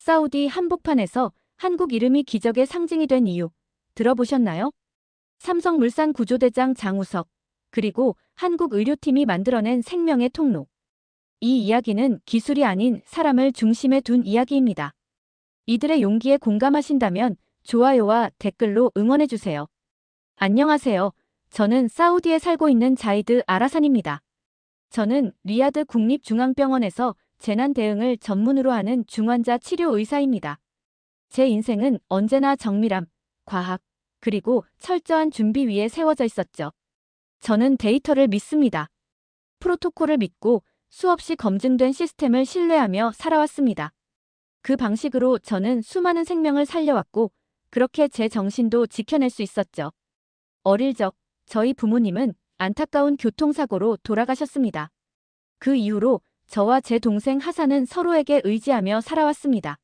사우디 한복판에서 한국 이름이 기적의 상징이 된 이유 들어보셨나요? 삼성물산 구조대장 장우석, 그리고 한국 의료팀이 만들어낸 생명의 통로. 이 이야기는 기술이 아닌 사람을 중심에 둔 이야기입니다. 이들의 용기에 공감하신다면 좋아요와 댓글로 응원해주세요. 안녕하세요. 저는 사우디에 살고 있는 자이드 아라산입니다. 저는 리야드 국립중앙병원에서 재난 대응을 전문으로 하는 중환자 치료 의사입니다. 제 인생은 언제나 정밀함, 과학, 그리고 철저한 준비 위에 세워져 있었죠. 저는 데이터를 믿습니다. 프로토콜을 믿고 수없이 검증된 시스템을 신뢰하며 살아왔습니다. 그 방식으로 저는 수많은 생명을 살려왔고, 그렇게 제 정신도 지켜낼 수 있었죠. 어릴 적 저희 부모님은 안타까운 교통사고로 돌아가셨습니다. 그 이후로 저와 제 동생 하산은 서로에게 의지하며 살아왔습니다.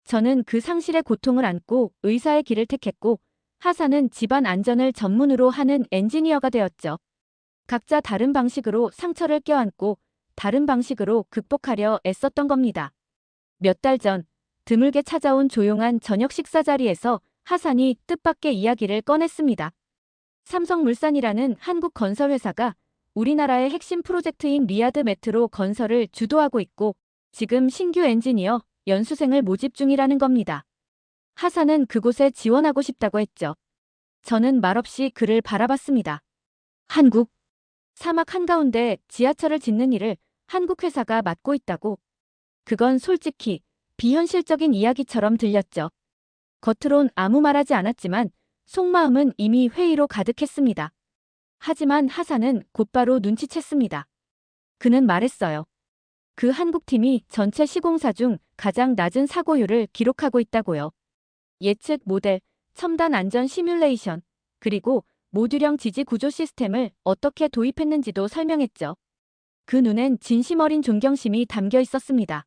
저는 그 상실의 고통을 안고 의사의 길을 택했고, 하산은 집안 안전을 전문으로 하는 엔지니어가 되었죠. 각자 다른 방식으로 상처를 껴안고 다른 방식으로 극복하려 애썼던 겁니다. 몇 달 전 드물게 찾아온 조용한 저녁 식사 자리에서 하산이 뜻밖의 이야기를 꺼냈습니다. 삼성물산이라는 한국 건설회사가 우리나라의 핵심 프로젝트인 리야드 메트로 건설을 주도하고 있고, 지금 신규 엔지니어, 연수생을 모집 중이라는 겁니다. 하산은 그곳에 지원하고 싶다고 했죠. 저는 말없이 그를 바라봤습니다. 한국. 사막 한가운데 지하철을 짓는 일을 한국 회사가 맡고 있다고. 그건 솔직히 비현실적인 이야기처럼 들렸죠. 겉으론 아무 말하지 않았지만 속마음은 이미 회의로 가득했습니다. 하지만 하산은 곧바로 눈치챘습니다. 그는 말했어요. 그 한국팀이 전체 시공사 중 가장 낮은 사고율을 기록하고 있다고요. 예측 모델, 첨단 안전 시뮬레이션, 그리고 모듈형 지지 구조 시스템을 어떻게 도입했는지도 설명했죠. 그 눈엔 진심 어린 존경심이 담겨 있었습니다.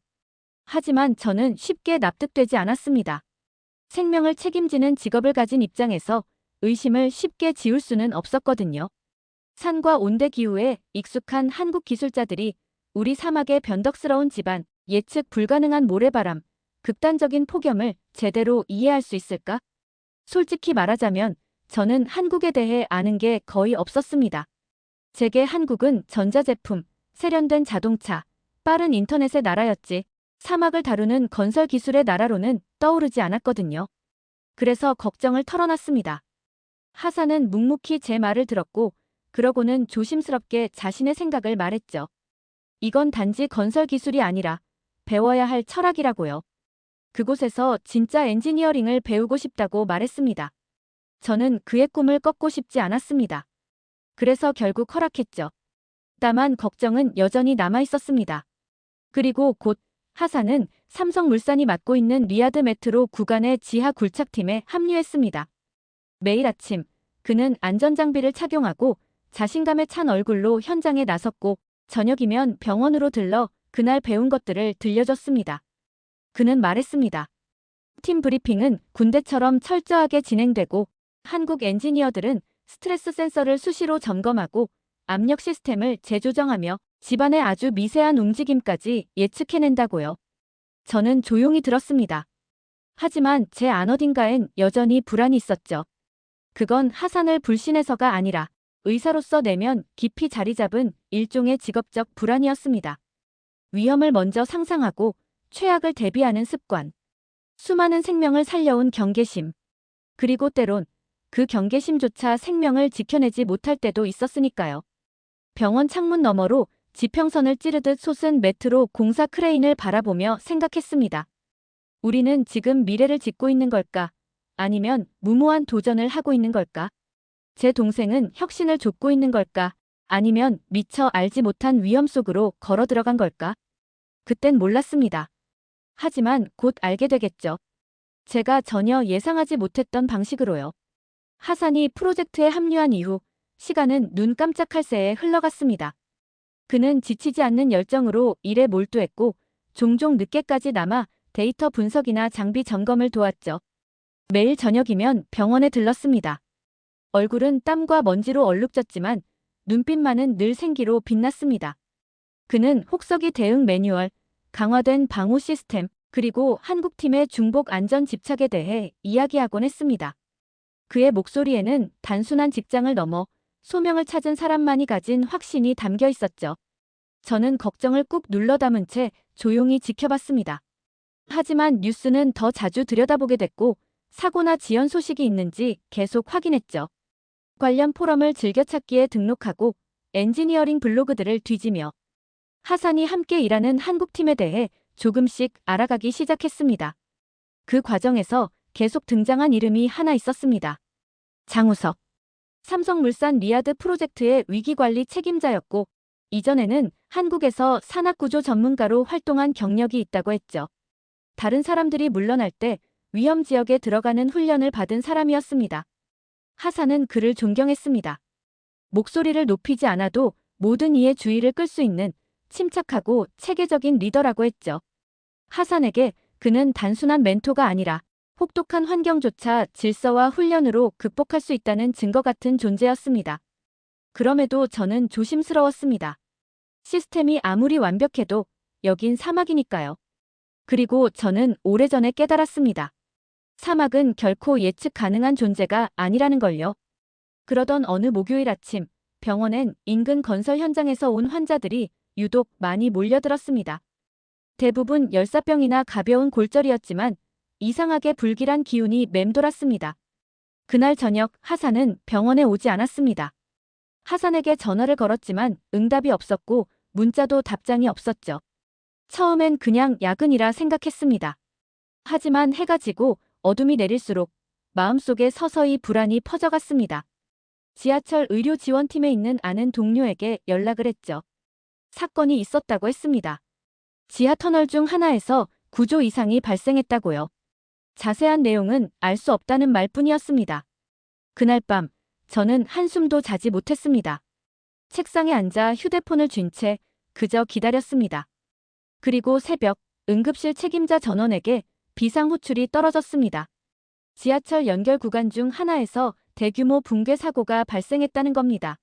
하지만 저는 쉽게 납득되지 않았습니다. 생명을 책임지는 직업을 가진 입장에서 의심을 쉽게 지울 수는 없었거든요. 산과 온대 기후에 익숙한 한국 기술자들이 우리 사막의 변덕스러운 집안, 예측 불가능한 모래바람, 극단적인 폭염을 제대로 이해할 수 있을까? 솔직히 말하자면 저는 한국에 대해 아는 게 거의 없었습니다. 제게 한국은 전자제품, 세련된 자동차, 빠른 인터넷의 나라였지, 사막을 다루는 건설 기술의 나라로는 떠오르지 않았거든요. 그래서 걱정을 털어놨습니다. 하산은 묵묵히 제 말을 들었고, 그러고는 조심스럽게 자신의 생각을 말했죠. 이건 단지 건설 기술이 아니라 배워야 할 철학이라고요. 그곳에서 진짜 엔지니어링을 배우고 싶다고 말했습니다. 저는 그의 꿈을 꺾고 싶지 않았습니다. 그래서 결국 허락했죠. 다만 걱정은 여전히 남아있었습니다. 그리고 곧 하산은 삼성물산이 맡고 있는 리야드 메트로 구간의 지하 굴착팀에 합류했습니다. 매일 아침 그는 안전장비를 착용하고 자신감에 찬 얼굴로 현장에 나섰고, 저녁이면 병원으로 들러 그날 배운 것들을 들려줬습니다. 그는 말했습니다. 팀 브리핑은 군대처럼 철저하게 진행되고, 한국 엔지니어들은 스트레스 센서를 수시로 점검하고 압력 시스템을 재조정하며 집안의 아주 미세한 움직임까지 예측해낸다고요. 저는 조용히 들었습니다. 하지만 제 안 어딘가엔 여전히 불안이 있었죠. 그건 하산을 불신해서가 아니라 의사로서 내면 깊이 자리 잡은 일종의 직업적 불안이었습니다. 위험을 먼저 상상하고 최악을 대비하는 습관. 수많은 생명을 살려온 경계심. 그리고 때론 그 경계심조차 생명을 지켜내지 못할 때도 있었으니까요. 병원 창문 너머로 지평선을 찌르듯 솟은 메트로 공사 크레인을 바라보며 생각했습니다. 우리는 지금 미래를 짓고 있는 걸까? 아니면 무모한 도전을 하고 있는 걸까? 제 동생은 혁신을 좇고 있는 걸까? 아니면 미처 알지 못한 위험 속으로 걸어 들어간 걸까? 그땐 몰랐습니다. 하지만 곧 알게 되겠죠. 제가 전혀 예상하지 못했던 방식으로요. 하산이 프로젝트에 합류한 이후 시간은 눈 깜짝할 새에 흘러갔습니다. 그는 지치지 않는 열정으로 일에 몰두했고, 종종 늦게까지 남아 데이터 분석이나 장비 점검을 도왔죠. 매일 저녁이면 병원에 들렀습니다. 얼굴은 땀과 먼지로 얼룩졌지만 눈빛만은 늘 생기로 빛났습니다. 그는 혹서기 대응 매뉴얼, 강화된 방호 시스템, 그리고 한국팀의 중복 안전 집착에 대해 이야기하곤 했습니다. 그의 목소리에는 단순한 직장을 넘어 소명을 찾은 사람만이 가진 확신이 담겨 있었죠. 저는 걱정을 꾹 눌러 담은 채 조용히 지켜봤습니다. 하지만 뉴스는 더 자주 들여다보게 됐고 사고나 지연 소식이 있는지 계속 확인했죠. 관련 포럼을 즐겨찾기에 등록하고 엔지니어링 블로그들을 뒤지며 하산이 함께 일하는 한국팀에 대해 조금씩 알아가기 시작했습니다. 그 과정에서 계속 등장한 이름이 하나 있었습니다. 장우석. 삼성물산 리아드 프로젝트의 위기관리 책임자였고 이전에는 한국에서 산악구조 전문가로 활동한 경력이 있다고 했죠. 다른 사람들이 물러날 때 위험 지역에 들어가는 훈련을 받은 사람이었습니다. 하산은 그를 존경했습니다. 목소리를 높이지 않아도 모든 이의 주의를 끌 수 있는 침착하고 체계적인 리더라고 했죠. 하산에게 그는 단순한 멘토가 아니라 혹독한 환경조차 질서와 훈련으로 극복할 수 있다는 증거 같은 존재였습니다. 그럼에도 저는 조심스러웠습니다. 시스템이 아무리 완벽해도 여긴 사막이니까요. 그리고 저는 오래전에 깨달았습니다. 사막은 결코 예측 가능한 존재가 아니라는 걸요. 그러던 어느 목요일 아침, 병원엔 인근 건설 현장에서 온 환자들이 유독 많이 몰려들었습니다. 대부분 열사병이나 가벼운 골절이었지만 이상하게 불길한 기운이 맴돌았습니다. 그날 저녁 하산은 병원에 오지 않았습니다. 하산에게 전화를 걸었지만 응답이 없었고 문자도 답장이 없었죠. 처음엔 그냥 야근이라 생각했습니다. 하지만 해가 지고 어둠이 내릴수록 마음속에 서서히 불안이 퍼져갔습니다. 지하철 의료지원팀에 있는 아는 동료에게 연락을 했죠. 사건이 있었다고 했습니다. 지하터널 중 하나에서 구조 이상이 발생했다고요. 자세한 내용은 알 수 없다는 말뿐이었습니다. 그날 밤 저는 한숨도 자지 못했습니다. 책상에 앉아 휴대폰을 쥔 채 그저 기다렸습니다. 그리고 새벽 응급실 책임자 전원에게 비상 호출이 떨어졌습니다. 지하철 연결 구간 중 하나에서 대규모 붕괴 사고가 발생했다는 겁니다.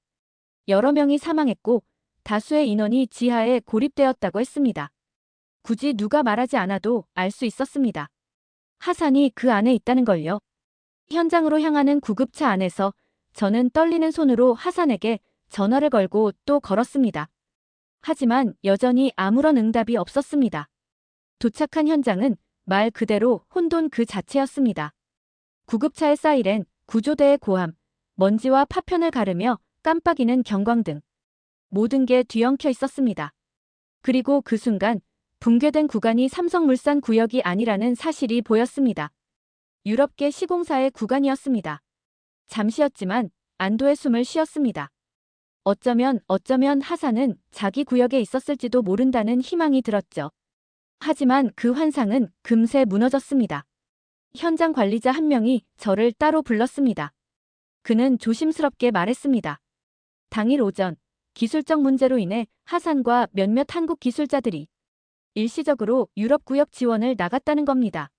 여러 명이 사망했고 다수의 인원이 지하에 고립되었다고 했습니다. 굳이 누가 말하지 않아도 알 수 있었습니다. 하산이 그 안에 있다는 걸요. 현장으로 향하는 구급차 안에서 저는 떨리는 손으로 하산에게 전화를 걸고 또 걸었습니다. 하지만 여전히 아무런 응답이 없었습니다. 도착한 현장은 말 그대로 혼돈 그 자체였습니다. 구급차의 사이렌, 구조대의 고함, 먼지와 파편을 가르며 깜빡이는 경광등. 모든 게 뒤엉켜 있었습니다. 그리고 그 순간 붕괴된 구간이 삼성물산 구역이 아니라는 사실이 보였습니다. 유럽계 시공사의 구간이었습니다. 잠시였지만 안도의 숨을 쉬었습니다. 어쩌면 하산은 자기 구역에 있었을지도 모른다는 희망이 들었죠. 하지만 그 환상은 금세 무너졌습니다. 현장 관리자 한 명이 저를 따로 불렀습니다. 그는 조심스럽게 말했습니다. 당일 오전 기술적 문제로 인해 하산과 몇몇 한국 기술자들이 일시적으로 유럽 구역 지원을 나갔다는 겁니다.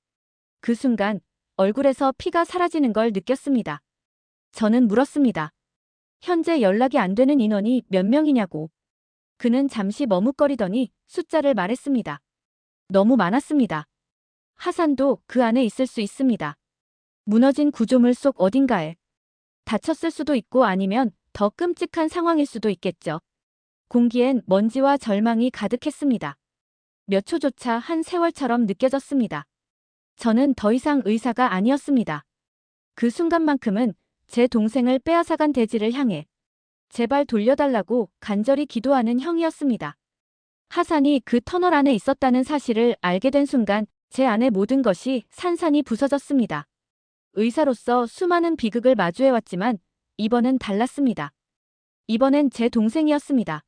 그 순간 얼굴에서 피가 사라지는 걸 느꼈습니다. 저는 물었습니다. 현재 연락이 안 되는 인원이 몇 명이냐고. 그는 잠시 머뭇거리더니 숫자를 말했습니다. 너무 많았습니다. 하산도 그 안에 있을 수 있습니다. 무너진 구조물 속 어딘가에 다쳤을 수도 있고 아니면 더 끔찍한 상황일 수도 있겠죠. 공기엔 먼지와 절망이 가득했습니다. 몇 초조차 한 세월처럼 느껴졌습니다. 저는 더 이상 의사가 아니었습니다. 그 순간만큼은 제 동생을 빼앗아간 대지를 향해 제발 돌려달라고 간절히 기도하는 형이었습니다. 하산이 그 터널 안에 있었다는 사실을 알게 된 순간 제 안의 모든 것이 산산이 부서졌습니다. 의사로서 수많은 비극을 마주해왔지만 이번은 달랐습니다. 이번엔 제 동생이었습니다.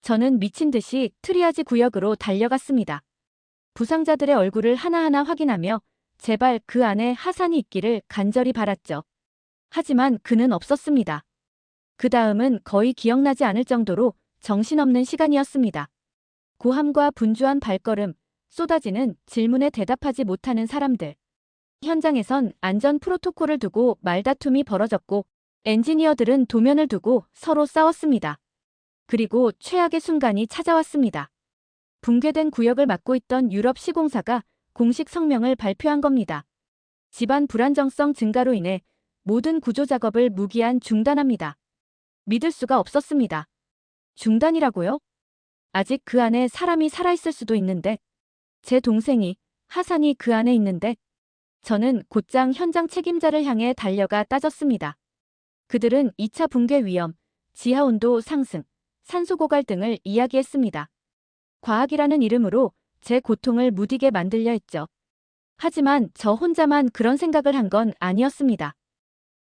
저는 미친 듯이 트리아지 구역으로 달려갔습니다. 부상자들의 얼굴을 하나하나 확인하며 제발 그 안에 하산이 있기를 간절히 바랐죠. 하지만 그는 없었습니다. 그 다음은 거의 기억나지 않을 정도로 정신없는 시간이었습니다. 고함과 분주한 발걸음, 쏟아지는 질문에 대답하지 못하는 사람들. 현장에선 안전 프로토콜을 두고 말다툼이 벌어졌고 엔지니어들은 도면을 두고 서로 싸웠습니다. 그리고 최악의 순간이 찾아왔습니다. 붕괴된 구역을 맡고 있던 유럽 시공사가 공식 성명을 발표한 겁니다. 집안 불안정성 증가로 인해 모든 구조 작업을 무기한 중단합니다. 믿을 수가 없었습니다. 중단이라고요? 아직 그 안에 사람이 살아있을 수도 있는데, 제 동생이, 하산이 그 안에 있는데, 저는 곧장 현장 책임자를 향해 달려가 따졌습니다. 그들은 2차 붕괴 위험, 지하 온도 상승, 산소 고갈 등을 이야기했습니다. 과학이라는 이름으로 제 고통을 무디게 만들려 했죠. 하지만 저 혼자만 그런 생각을 한 건 아니었습니다.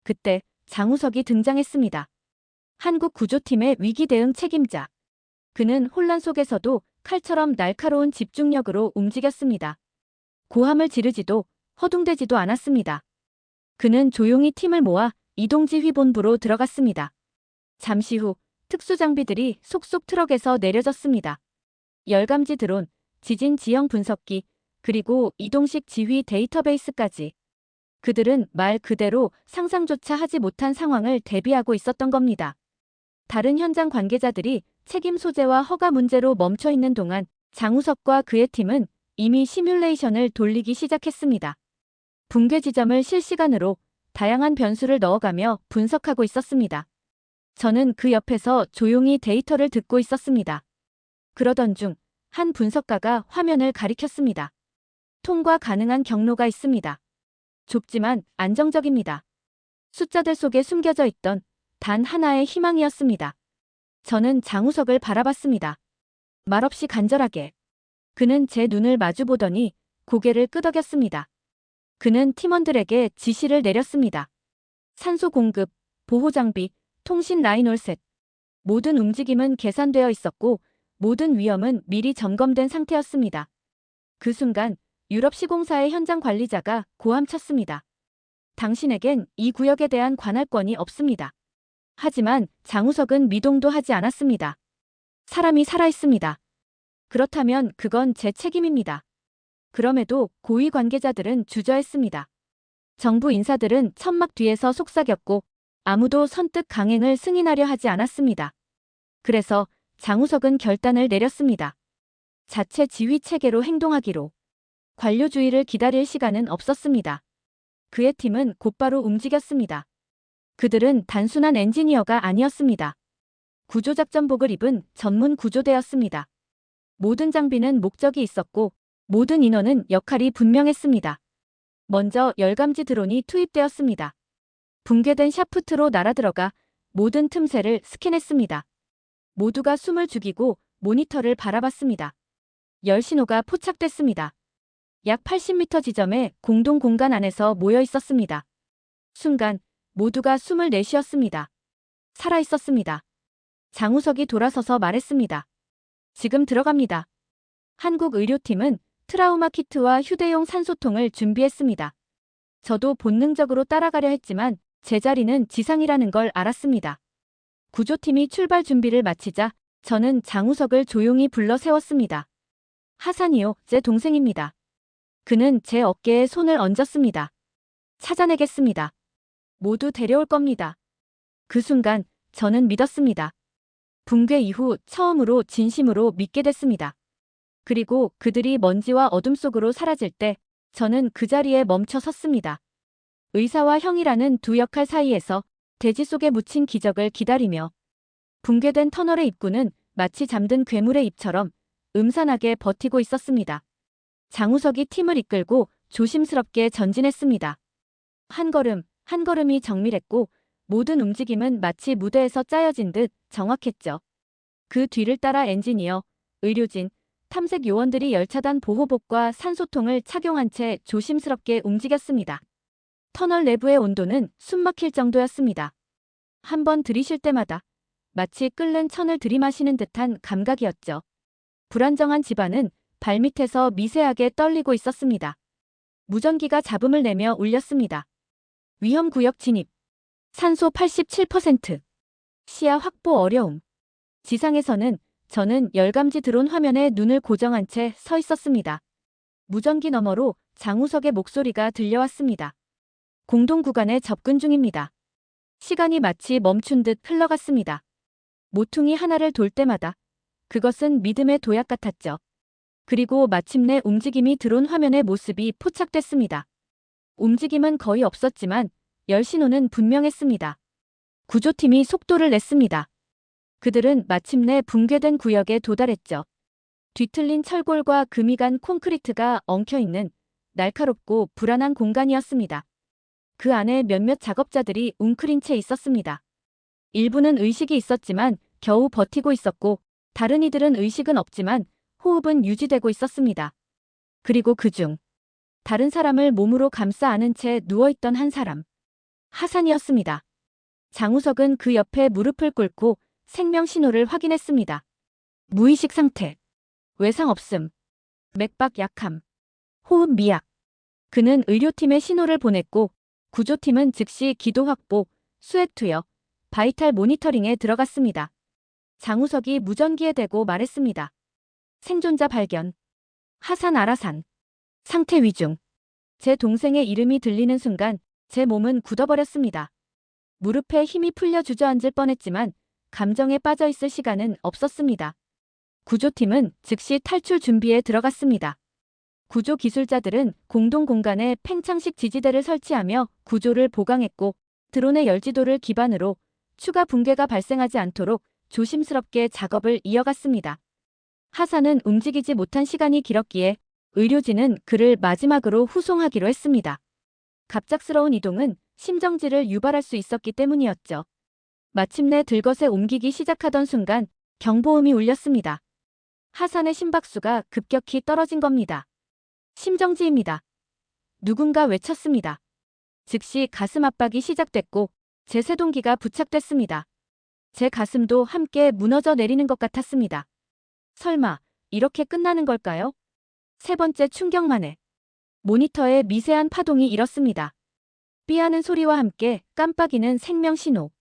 그때 장우석이 등장했습니다. 한국 구조팀의 위기 대응 책임자. 그는 혼란 속에서도 칼처럼 날카로운 집중력으로 움직였습니다. 고함을 지르지도 허둥대지도 않았습니다. 그는 조용히 팀을 모아 이동지휘본부로 들어갔습니다. 잠시 후 특수장비들이 속속 트럭에서 내려졌습니다. 열감지 드론, 지진 지형 분석기, 그리고 이동식 지휘 데이터베이스까지. 그들은 말 그대로 상상조차 하지 못한 상황을 대비하고 있었던 겁니다. 다른 현장 관계자들이 책임 소재와 허가 문제로 멈춰 있는 동안 장우석과 그의 팀은 이미 시뮬레이션을 돌리기 시작했습니다. 붕괴 지점을 실시간으로 다양한 변수를 넣어가며 분석하고 있었습니다. 저는 그 옆에서 조용히 데이터를 듣고 있었습니다. 그러던 중 한 분석가가 화면을 가리켰습니다. 통과 가능한 경로가 있습니다. 좁지만 안정적입니다. 숫자들 속에 숨겨져 있던 단 하나의 희망이었습니다. 저는 장우석을 바라봤습니다. 말없이 간절하게. 그는 제 눈을 마주보더니 고개를 끄덕였습니다. 그는 팀원들에게 지시를 내렸습니다. 산소 공급, 보호 장비, 통신 라인 올셋. 모든 움직임은 계산되어 있었고 모든 위험은 미리 점검된 상태였습니다. 그 순간 유럽 시공사의 현장 관리자가 고함쳤습니다. 당신에겐 이 구역에 대한 관할권이 없습니다. 하지만 장우석은 미동도 하지 않았습니다. 사람이 살아있습니다. 그렇다면 그건 제 책임입니다. 그럼에도 고위 관계자들은 주저했습니다. 정부 인사들은 천막 뒤에서 속삭였고 아무도 선뜻 강행을 승인하려 하지 않았습니다. 그래서 장우석은 결단을 내렸습니다. 자체 지휘 체계로 행동하기로. 관료주의를 기다릴 시간은 없었습니다. 그의 팀은 곧바로 움직였습니다. 그들은 단순한 엔지니어가 아니었습니다. 구조작전복을 입은 전문 구조대였습니다. 모든 장비는 목적이 있었고 모든 인원은 역할이 분명했습니다. 먼저 열감지 드론이 투입되었습니다. 붕괴된 샤프트로 날아들어가 모든 틈새를 스캔했습니다. 모두가 숨을 죽이고 모니터를 바라봤습니다. 열 신호가 포착됐습니다. 약 80m 지점의 공동 공간 안에서 모여 있었습니다. 순간 모두가 숨을 내쉬었습니다. 살아있었습니다. 장우석이 돌아서서 말했습니다. 지금 들어갑니다. 한국 의료팀은 트라우마 키트와 휴대용 산소통을 준비했습니다. 저도 본능적으로 따라가려 했지만 제자리는 지상이라는 걸 알았습니다. 구조팀이 출발 준비를 마치자 저는 장우석을 조용히 불러 세웠습니다. 하산이요, 제 동생입니다. 그는 제 어깨에 손을 얹었습니다. 찾아내겠습니다. 모두 데려올 겁니다. 그 순간 저는 믿었습니다. 붕괴 이후 처음으로 진심으로 믿게 됐습니다. 그리고 그들이 먼지와 어둠 속으로 사라질 때 저는 그 자리에 멈춰 섰습니다. 의사와 형이라는 두 역할 사이에서 대지 속에 묻힌 기적을 기다리며 붕괴된 터널의 입구는 마치 잠든 괴물의 입처럼 음산하게 버티고 있었습니다. 장우석이 팀을 이끌고 조심스럽게 전진했습니다. 한 걸음, 한 걸음이 정밀했고 모든 움직임은 마치 무대에서 짜여진 듯 정확했죠. 그 뒤를 따라 엔지니어, 의료진, 탐색 요원들이 열차단 보호복과 산소통을 착용한 채 조심스럽게 움직였습니다. 터널 내부의 온도는 숨막힐 정도였습니다. 한 번 들이쉴 때마다 마치 끓는 천을 들이마시는 듯한 감각이었죠. 불안정한 집안은 발밑에서 미세하게 떨리고 있었습니다. 무전기가 잡음을 내며 울렸습니다. 위험구역 진입. 산소 87%. 시야 확보 어려움. 지상에서는 저는 열감지 드론 화면에 눈을 고정한 채 서 있었습니다. 무전기 너머로 장우석의 목소리가 들려왔습니다. 공동 구간에 접근 중입니다. 시간이 마치 멈춘 듯 흘러갔습니다. 모퉁이 하나를 돌 때마다 그것은 믿음의 도약 같았죠. 그리고 마침내 움직임이 들어온 화면의 모습이 포착됐습니다. 움직임은 거의 없었지만 열 신호는 분명했습니다. 구조팀이 속도를 냈습니다. 그들은 마침내 붕괴된 구역에 도달했죠. 뒤틀린 철골과 금이 간 콘크리트가 엉켜있는 날카롭고 불안한 공간이었습니다. 그 안에 몇몇 작업자들이 웅크린 채 있었습니다. 일부는 의식이 있었지만 겨우 버티고 있었고 다른 이들은 의식은 없지만 호흡은 유지되고 있었습니다. 그리고 그중 다른 사람을 몸으로 감싸 안은 채 누워있던 한 사람. 하산이었습니다. 장우석은 그 옆에 무릎을 꿇고 생명 신호를 확인했습니다. 무의식 상태. 외상 없음. 맥박 약함. 호흡 미약. 그는 의료팀에 신호를 보냈고 구조팀은 즉시 기도 확보, 수액 투여, 바이탈 모니터링에 들어갔습니다. 장우석이 무전기에 대고 말했습니다. 생존자 발견. 하산 아라산. 상태 위중. 제 동생의 이름이 들리는 순간 제 몸은 굳어버렸습니다. 무릎에 힘이 풀려 주저앉을 뻔했지만 감정에 빠져있을 시간은 없었습니다. 구조팀은 즉시 탈출 준비에 들어갔습니다. 구조 기술자들은 공동 공간에 팽창식 지지대를 설치하며 구조를 보강했고 드론의 열지도를 기반으로 추가 붕괴가 발생하지 않도록 조심스럽게 작업을 이어갔습니다. 하산은 움직이지 못한 시간이 길었기에 의료진은 그를 마지막으로 후송하기로 했습니다. 갑작스러운 이동은 심정지를 유발할 수 있었기 때문이었죠. 마침내 들것에 옮기기 시작하던 순간 경보음이 울렸습니다. 하산의 심박수가 급격히 떨어진 겁니다. 심정지입니다. 누군가 외쳤습니다. 즉시 가슴 압박이 시작됐고 제 세동기가 부착됐습니다. 제 가슴도 함께 무너져 내리는 것 같았습니다. 설마 이렇게 끝나는 걸까요? 세 번째 충격 만에 모니터에 미세한 파동이 일었습니다. 삐하는 소리와 함께 깜빡이는 생명 신호.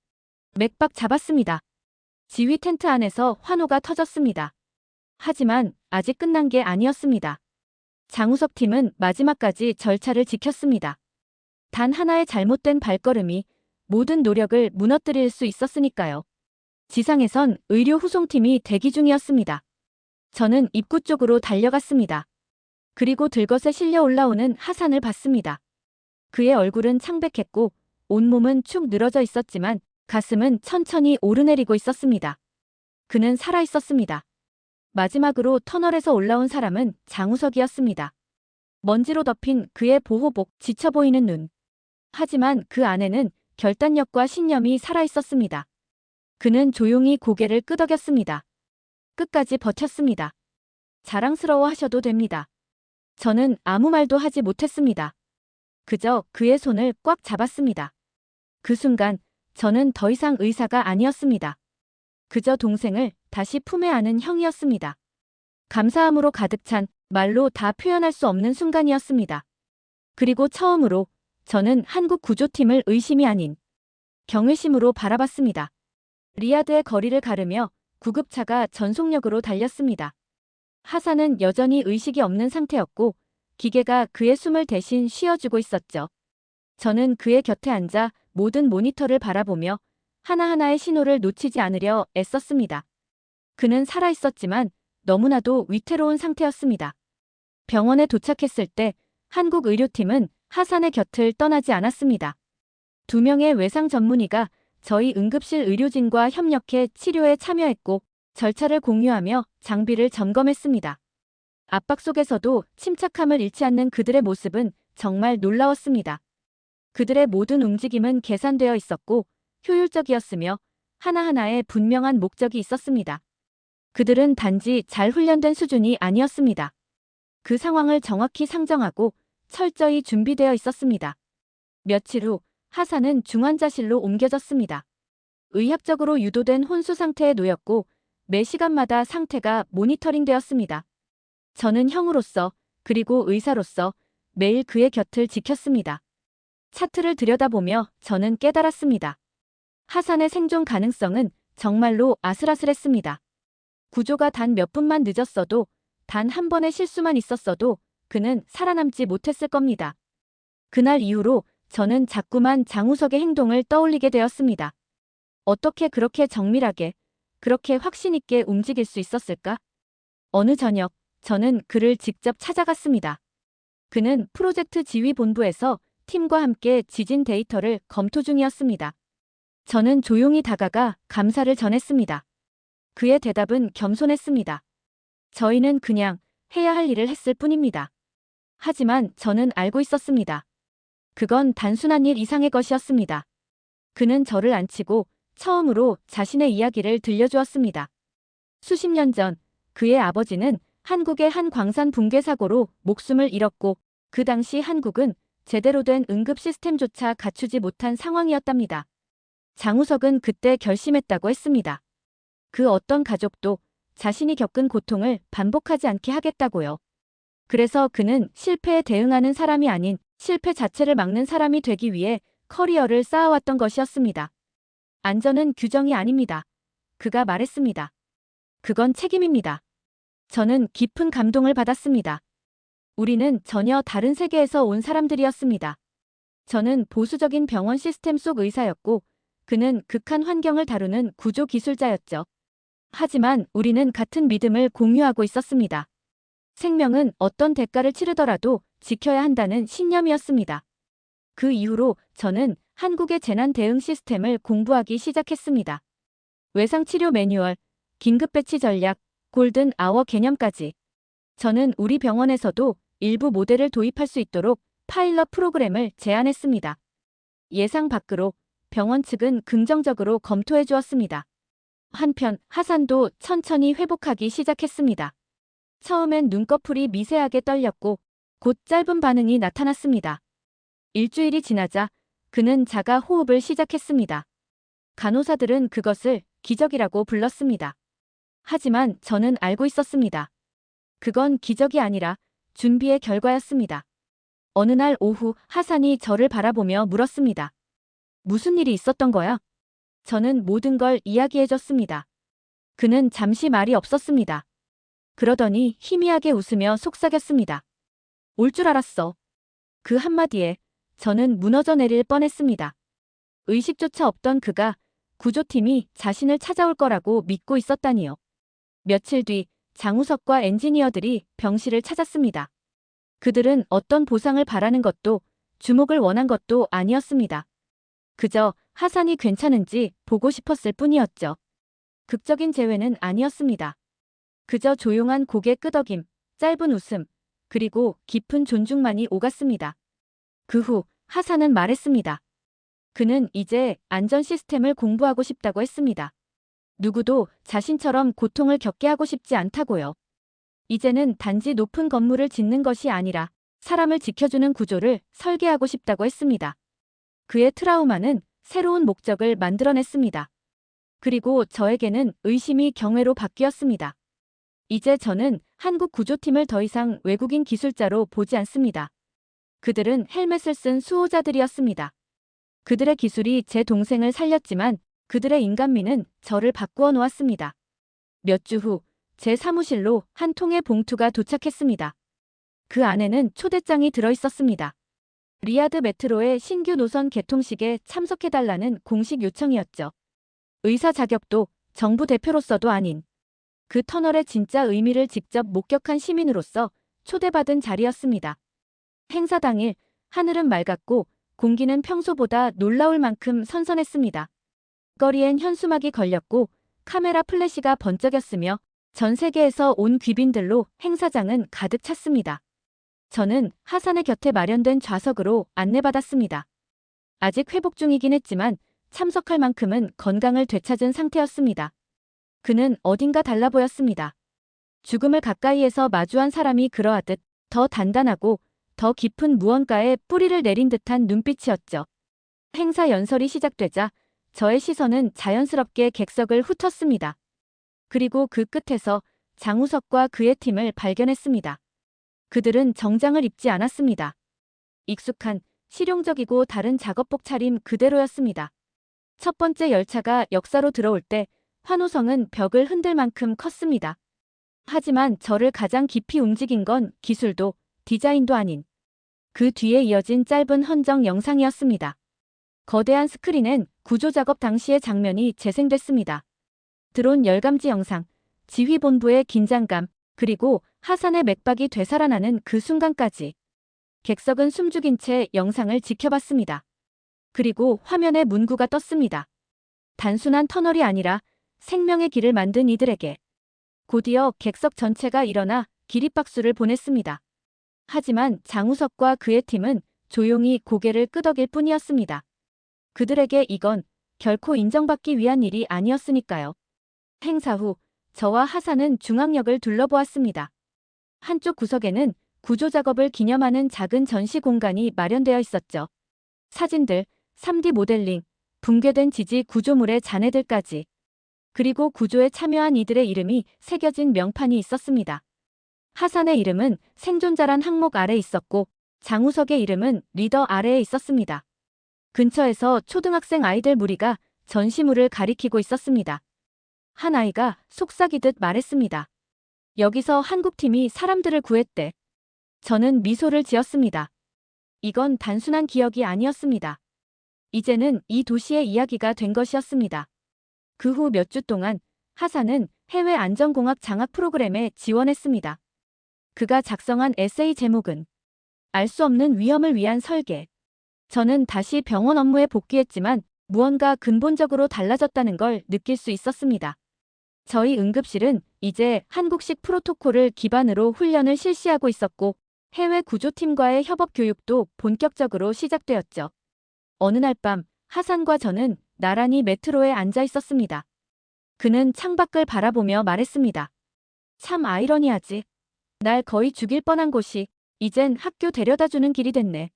맥박 잡았습니다. 지휘 텐트 안에서 환호가 터졌습니다. 하지만 아직 끝난 게 아니었습니다. 장우석 팀은 마지막까지 절차를 지켰습니다. 단 하나의 잘못된 발걸음이 모든 노력을 무너뜨릴 수 있었으니까요. 지상에선 의료 후송팀이 대기 중이었습니다. 저는 입구 쪽으로 달려갔습니다. 그리고 들것에 실려 올라오는 하산을 봤습니다. 그의 얼굴은 창백했고 온몸은 축 늘어져 있었지만 가슴은 천천히 오르내리고 있었습니다. 그는 살아있었습니다. 마지막으로 터널에서 올라온 사람은 장우석이었습니다. 먼지로 덮인 그의 보호복, 지쳐 보이는 눈. 하지만 그 안에는 결단력과 신념이 살아있었습니다. 그는 조용히 고개를 끄덕였습니다. 끝까지 버텼습니다. 자랑스러워하셔도 됩니다. 저는 아무 말도 하지 못했습니다. 그저 그의 손을 꽉 잡았습니다. 그 순간 저는 더 이상 의사가 아니었습니다. 그저 동생을 다시 품에 안은 형이었습니다. 감사함으로 가득 찬 말로 다 표현할 수 없는 순간이었습니다. 그리고 처음으로 저는 한국 구조팀을 의심이 아닌 경외심으로 바라봤습니다. 리야드의 거리를 가르며 구급차가 전속력으로 달렸습니다. 하산은 여전히 의식이 없는 상태였고 기계가 그의 숨을 대신 쉬어주고 있었죠. 저는 그의 곁에 앉아 모든 모니터를 바라보며 하나하나의 신호를 놓치지 않으려 애썼습니다. 그는 살아있었지만 너무나도 위태로운 상태였습니다. 병원에 도착했을 때 한국 의료팀은 하산의 곁을 떠나지 않았습니다. 2명의 외상 전문의가 저희 응급실 의료진과 협력해 치료에 참여했고 절차를 공유하며 장비를 점검했습니다. 압박 속에서도 침착함을 잃지 않는 그들의 모습은 정말 놀라웠습니다. 그들의 모든 움직임은 계산되어 있었고 효율적이었으며 하나하나에 분명한 목적이 있었습니다. 그들은 단지 잘 훈련된 수준이 아니었습니다. 그 상황을 정확히 상정하고 철저히 준비되어 있었습니다. 며칠 후 하산은 중환자실로 옮겨졌습니다. 의학적으로 유도된 혼수 상태에 놓였고 매 시간마다 상태가 모니터링되었습니다. 저는 형으로서 그리고 의사로서 매일 그의 곁을 지켰습니다. 차트를 들여다보며 저는 깨달았습니다. 하산의 생존 가능성은 정말로 아슬아슬했습니다. 구조가 단 몇 분만 늦었어도 단 한 번의 실수만 있었어도 그는 살아남지 못했을 겁니다. 그날 이후로 저는 자꾸만 장우석의 행동을 떠올리게 되었습니다. 어떻게 그렇게 정밀하게, 그렇게 확신 있게 움직일 수 있었을까? 어느 저녁, 저는 그를 직접 찾아갔습니다. 그는 프로젝트 지휘본부에서 팀과 함께 지진 데이터를 검토 중이었습니다. 저는 조용히 다가가 감사를 전했습니다. 그의 대답은 겸손했습니다. 저희는 그냥 해야 할 일을 했을 뿐입니다. 하지만 저는 알고 있었습니다. 그건 단순한 일 이상의 것이었습니다. 그는 저를 앉히고 처음으로 자신의 이야기를 들려주었습니다. 수십 년 전 그의 아버지는 한국의 한 광산 붕괴 사고로 목숨을 잃었고 그 당시 한국은 제대로 된 응급 시스템조차 갖추지 못한 상황이었답니다. 장우석은 그때 결심했다고 했습니다. 그 어떤 가족도 자신이 겪은 고통을 반복하지 않게 하겠다고요. 그래서 그는 실패에 대응하는 사람이 아닌 실패 자체를 막는 사람이 되기 위해 커리어를 쌓아왔던 것이었습니다. 안전은 규정이 아닙니다. 그가 말했습니다. 그건 책임입니다. 저는 깊은 감동을 받았습니다. 우리는 전혀 다른 세계에서 온 사람들이었습니다. 저는 보수적인 병원 시스템 속 의사였고 그는 극한 환경을 다루는 구조 기술자였죠. 하지만 우리는 같은 믿음을 공유하고 있었습니다. 생명은 어떤 대가를 치르더라도 지켜야 한다는 신념이었습니다. 그 이후로 저는 한국의 재난 대응 시스템을 공부하기 시작했습니다. 외상치료 매뉴얼, 긴급 배치 전략, 골든 아워 개념까지. 저는 우리 병원에서도 일부 모델을 도입할 수 있도록 파일럿 프로그램을 제안했습니다. 예상 밖으로 병원 측은 긍정적으로 검토해 주었습니다. 한편 하산도 천천히 회복하기 시작했습니다. 처음엔 눈꺼풀이 미세하게 떨렸고 곧 짧은 반응이 나타났습니다. 일주일이 지나자 그는 자가 호흡을 시작했습니다. 간호사들은 그것을 기적이라고 불렀습니다. 하지만 저는 알고 있었습니다. 그건 기적이 아니라 준비의 결과였습니다. 어느 날 오후 하산이 저를 바라보며 물었습니다. 무슨 일이 있었던 거야? 저는 모든 걸 이야기해줬습니다. 그는 잠시 말이 없었습니다. 그러더니 희미하게 웃으며 속삭였습니다. 올 줄 알았어. 그 한마디에 저는 무너져 내릴 뻔했습니다. 의식조차 없던 그가 구조팀이 자신을 찾아올 거라고 믿고 있었다니요. 며칠 뒤 장우석과 엔지니어들이 병실을 찾았습니다. 그들은 어떤 보상을 바라는 것도 주목을 원한 것도 아니었습니다. 그저 하산이 괜찮은지 보고 싶었을 뿐이었죠. 극적인 재회는 아니었습니다. 그저 조용한 고개 끄덕임, 짧은 웃음, 그리고 깊은 존중만이 오갔습니다. 그 후 하산은 말했습니다. 그는 이제 안전 시스템을 공부하고 싶다고 했습니다. 누구도 자신처럼 고통을 겪게 하고 싶지 않다고요. 이제는 단지 높은 건물을 짓는 것이 아니라 사람을 지켜주는 구조를 설계하고 싶다고 했습니다. 그의 트라우마는 새로운 목적을 만들어냈습니다. 그리고 저에게는 의심이 경외로 바뀌었습니다. 이제 저는 한국 구조팀을 더 이상 외국인 기술자로 보지 않습니다. 그들은 헬멧을 쓴 수호자들이었습니다. 그들의 기술이 제 동생을 살렸지만 그들의 인간미는 저를 바꾸어 놓았습니다. 몇 주 후 제 사무실로 한 통의 봉투가 도착했습니다. 그 안에는 초대장이 들어있었습니다. 리야드 메트로의 신규 노선 개통식에 참석해달라는 공식 요청이었죠. 의사 자격도 정부 대표로서도 아닌 그 터널의 진짜 의미를 직접 목격한 시민으로서 초대받은 자리였습니다. 행사 당일 하늘은 맑았고 공기는 평소보다 놀라울 만큼 선선했습니다. 거리엔 현수막이 걸렸고 카메라 플래시가 번쩍였으며 전 세계에서 온 귀빈들로 행사장은 가득 찼습니다. 저는 하산의 곁에 마련된 좌석으로 안내받았습니다. 아직 회복 중이긴 했지만 참석할 만큼은 건강을 되찾은 상태였습니다. 그는 어딘가 달라 보였습니다. 죽음을 가까이에서 마주한 사람이 그러하듯 더 단단하고 더 깊은 무언가에 뿌리를 내린 듯한 눈빛이었죠. 행사 연설이 시작되자 저의 시선은 자연스럽게 객석을 훑었습니다. 그리고 그 끝에서 장우석과 그의 팀을 발견했습니다. 그들은 정장을 입지 않았습니다. 익숙한, 실용적이고 다른 작업복 차림 그대로였습니다. 첫 번째 열차가 역사로 들어올 때 환호성은 벽을 흔들 만큼 컸습니다. 하지만 저를 가장 깊이 움직인 건 기술도 디자인도 아닌 그 뒤에 이어진 짧은 헌정 영상이었습니다. 거대한 스크린엔 구조작업 당시의 장면이 재생됐습니다. 드론 열감지 영상, 지휘본부의 긴장감, 그리고 하산의 맥박이 되살아나는 그 순간까지. 객석은 숨죽인 채 영상을 지켜봤습니다. 그리고 화면에 문구가 떴습니다. 단순한 터널이 아니라 생명의 길을 만든 이들에게. 곧이어 객석 전체가 일어나 기립박수를 보냈습니다. 하지만 장우석과 그의 팀은 조용히 고개를 끄덕일 뿐이었습니다. 그들에게 이건 결코 인정받기 위한 일이 아니었으니까요. 행사 후 저와 하산은 중앙역을 둘러보았습니다. 한쪽 구석에는 구조 작업을 기념하는 작은 전시 공간이 마련되어 있었죠. 사진들, 3D 모델링, 붕괴된 지지 구조물의 잔해들까지. 그리고 구조에 참여한 이들의 이름이 새겨진 명판이 있었습니다. 하산의 이름은 생존자란 항목 아래 있었고 장우석의 이름은 리더 아래에 있었습니다. 근처에서 초등학생 아이들 무리가 전시물을 가리키고 있었습니다. 한 아이가 속삭이듯 말했습니다. 여기서 한국팀이 사람들을 구했대. 저는 미소를 지었습니다. 이건 단순한 기억이 아니었습니다. 이제는 이 도시의 이야기가 된 것이었습니다. 그 후 몇 주 동안 하산은 해외 안전공학 장학 프로그램에 지원했습니다. 그가 작성한 에세이 제목은 알 수 없는 위험을 위한 설계. 저는 다시 병원 업무에 복귀했지만 무언가 근본적으로 달라졌다는 걸 느낄 수 있었습니다. 저희 응급실은 이제 한국식 프로토콜을 기반으로 훈련을 실시하고 있었고 해외 구조팀과의 협업 교육도 본격적으로 시작되었죠. 어느 날 밤 하산과 저는 나란히 메트로에 앉아 있었습니다. 그는 창밖을 바라보며 말했습니다. 참 아이러니하지. 날 거의 죽일 뻔한 곳이 이젠 학교 데려다주는 길이 됐네.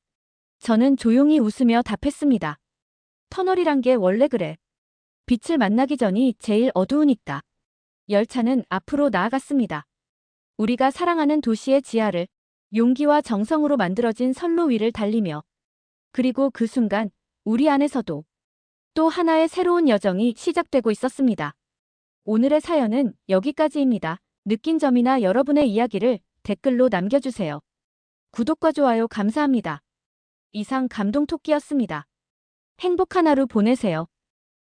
저는 조용히 웃으며 답했습니다. 터널이란 게 원래 그래. 빛을 만나기 전이 제일 어두우니까. 열차는 앞으로 나아갔습니다. 우리가 사랑하는 도시의 지하를 용기와 정성으로 만들어진 선로 위를 달리며 그리고 그 순간 우리 안에서도 또 하나의 새로운 여정이 시작되고 있었습니다. 오늘의 사연은 여기까지입니다. 느낀 점이나 여러분의 이야기를 댓글로 남겨주세요. 구독과 좋아요 감사합니다. 이상 감동토끼였습니다. 행복한 하루 보내세요.